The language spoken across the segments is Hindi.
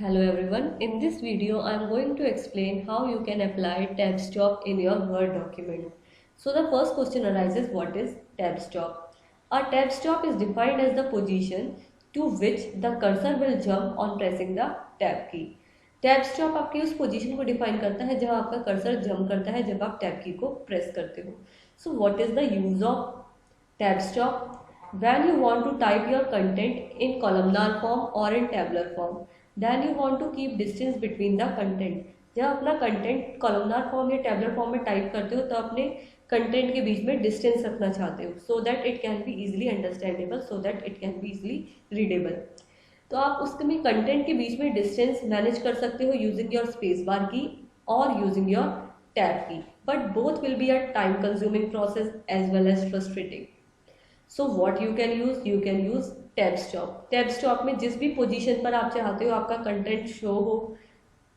Hello everyone, in this video I am going to explain how you can apply tab stop in your Word document. So the first question arises, what is tab stop? A tab stop is defined as the position to which the cursor will jump on pressing the tab key. Tab stop आपकी उस पोजीशन को डिफाइन करता है जहां आपका कर्सर जंप करता है जब आप टैब की को प्रेस करते हो. So what is the use of tab stop? when you want to type your content in columnar form or in tabular form, then you want to keep distance between the content. जब अपना कंटेंट कॉलमनार फॉर्म या टेबलर फॉर्म में टाइप करते हो तो अपने कंटेंट के बीच में डिस्टेंस रखना चाहते हो so that it can be easily understandable, so that it can be easily readable. तो आप उसमें कंटेंट के बीच में डिस्टेंस मैनेज कर सकते हो using your space bar key और using your tab key, but both will be a time consuming process as well as frustrating. So what you can use tab stop. Tab stop में जिस भी पोजीशन पर आप चाहते हो आपका कंटेंट शो हो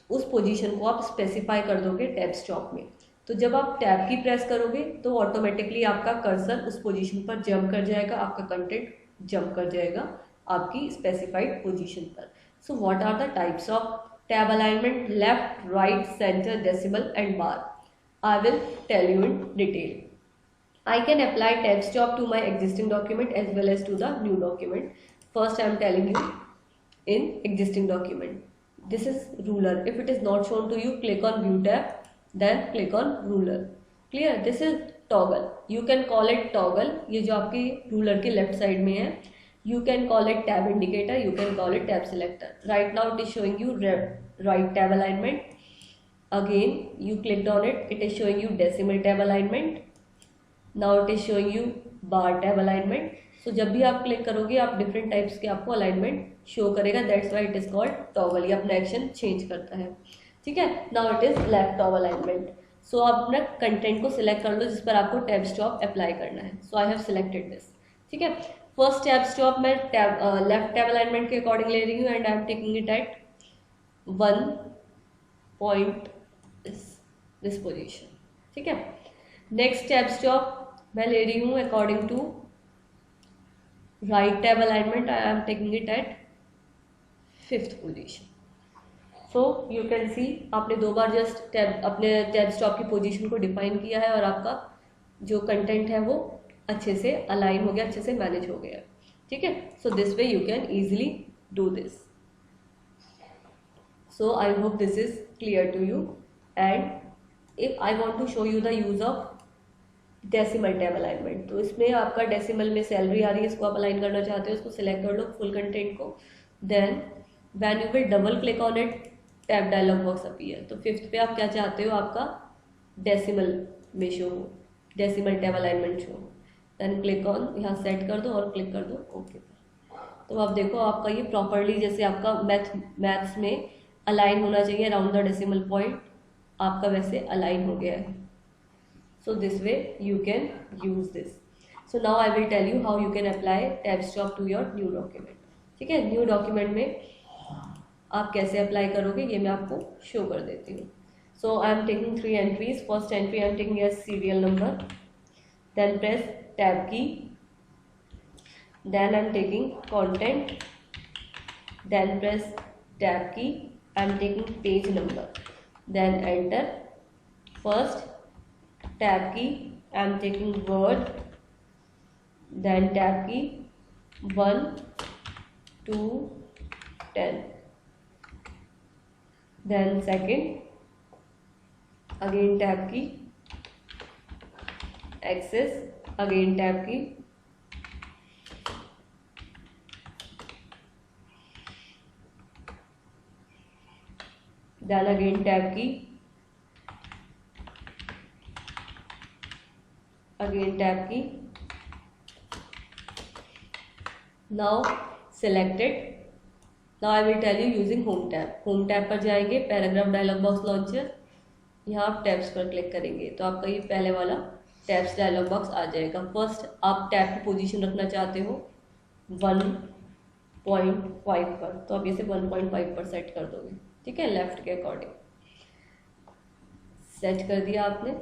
उस पोजीशन को आप स्पेसिफाई कर दोगे टैब स्टॉप में. तो जब आप टैब की प्रेस करोगे तो ऑटोमेटिकली आपका कर्सर उस पोजीशन पर जंप कर जाएगा, आपका कंटेंट जंप कर जाएगा आपकी स्पेसिफाइड पोजीशन पर. So what are the types of tab alignment? Left, right, centre, decimal and bar. I will tell you in detail. I can apply tab stop to my existing document as well as to the new document. First I am telling you in existing document. This is ruler. If it is not shown to you, click on view tab, then click on ruler. Clear? This is toggle. You can call it toggle. ये जो आपकी ruler के left side में है. You can call it tab indicator. You can call it tab selector. Right now it is showing you right tab alignment. Again you clicked on it. It is showing you decimal tab alignment. Now it is showing you bar tab alignment. So जब भी आप क्लिक करोगे आप डिफरेंट टाइप्स के आपको अलाइनमेंट शो करेगा. That's why it is called toggle. ये अपना एक्शन चेंज करता है. ठीक है. Now it is left top alignment. So आप अपना कंटेंट को सिलेक्ट कर लो जिस पर आपको टैब स्टॉप अप्लाई करना है. So I have selected this. ठीक है. फर्स्ट टैब स्टॉप मैं लेफ्ट टैब अलाइनमेंट के अकॉर्डिंग ले रही हूँ and I am taking it at 1 point this position. ठीक है. नेक्स्ट टैब स्टॉप मैं ले रही हूँ according to right tab alignment. I am taking it at 5th position. So you can see आपने 2 बार जस्ट टैब अपने टैब स्टॉप की पोजीशन को डिफाइन किया है और आपका जो कंटेंट है वो अच्छे से अलाइन हो गया, अच्छे से मैनेज हो गया. ठीक है. So this way you can easily do this. So I hope this is clear to you. And if I want to show you the use of decimal tab alignment, तो इसमें आपका डेसिमल में सैलरी आ रही है, इसको आप अलाइन करना चाहते हो, इसको सिलेक्ट कर लो फुल कंटेंट को. Then when you will double click on it tab dialog box appear. तो 5th पे आप क्या चाहते हो आपका डेसिमल में शो हो, decimal tab alignment show. Then click on, यहाँ सेट कर दो और क्लिक कर दो ओके. तो आप देखो आपका ये प्रॉपरली जैसे आपका मैथ्स में अलाइन होना चाहिए अराउंड द डेसिमल पॉइंट, आपका वैसे अलाइन हो गया है. So this way you can use this. So now I will tell you how you can apply tab stop to your new document. ठीक है. न्यू डॉक्यूमेंट में आप कैसे अप्लाई करोगे ये मैं आपको शो कर देती हूँ. So I am taking 3 entries. First entry I am taking as serial number, then press tab key, then I am taking content, then press tab key, I am taking page number, then enter. First tab key, I am taking word, then tab key 1, 2, 10. Then second, again tab key, access, again tab key, then again tab key, again tab key. Now selected. Now I will tell you using home tab. home tab पर जाएंगे, पैराग्राफ डायलॉग बॉक्स लॉन्चर, यहाँ आप टैब्स पर क्लिक करेंगे तो आपका ये पहले वाला टैब्स डायलॉग बॉक्स आ जाएगा. फर्स्ट आप टैब की पोजीशन रखना चाहते हो 1.5 पर, तो आप इसे 1.5 पर सेट कर दोगे. ठीक है. लेफ्ट के अकॉर्डिंग सेट कर दिया आपने.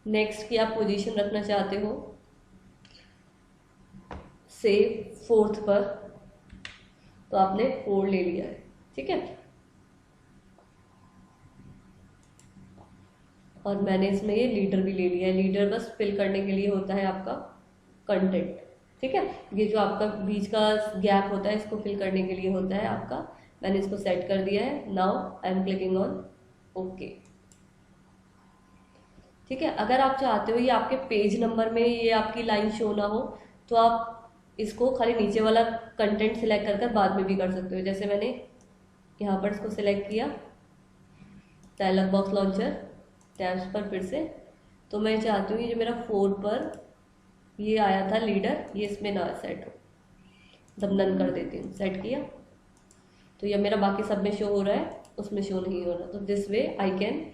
नेक्स्ट की आप पोजीशन रखना चाहते हो से 4th पर, तो आपने 4 ले लिया है. ठीक है। और मैंने इसमें ये लीडर भी ले लिया है। लीडर बस फिल करने के लिए होता है आपका कंटेंट, ठीक है। ये जो आपका बीच का गैप होता है इसको फिल करने के लिए होता है आपका। मैंने इसको सेट कर दिया है। Now I am clicking on okay, ठीक है। अगर आप चाहते हो ये आपके पेज नंबर में ये आपकी लाइन शो ना हो तो आप इसको खाली नीचे वाला कंटेंट सिलेक्ट कर बाद में भी कर सकते हो। जैसे मैंने यहाँ पर इसको सिलेक्ट किया, डायलॉग बॉक्स लॉन्चर, टैब्स पर फिर से, तो मैं चाहती हूँ ये जो मेरा 4 पर ये आया था लीडर, ये इसमें ना सेट हो, मतलब नन कर देती हूँ। सेट किया तो ये मेरा बाकी सब में शो हो रहा है, उसमें शो नहीं हो रहा। तो this way I can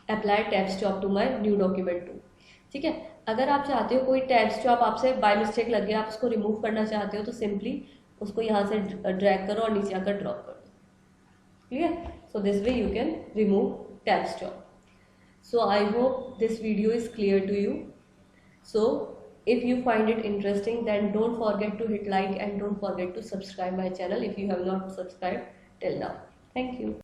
apply tabs job to my new document to, ठीक है। अगर आप चाहते हो कोई टैब्स जॉब आपसे बाय मिस्टेक लग गया, आप उसको रिमूव करना चाहते हो तो सिंपली उसको यहाँ से ड्रैग करो और नीचे आकर ड्रॉप कर दो, clear. So this way you can remove tabs job. So I hope this video is clear to you. So if you find it interesting, then don't forget to hit like and don't forget to subscribe my channel if you have not subscribed till now. Thank you.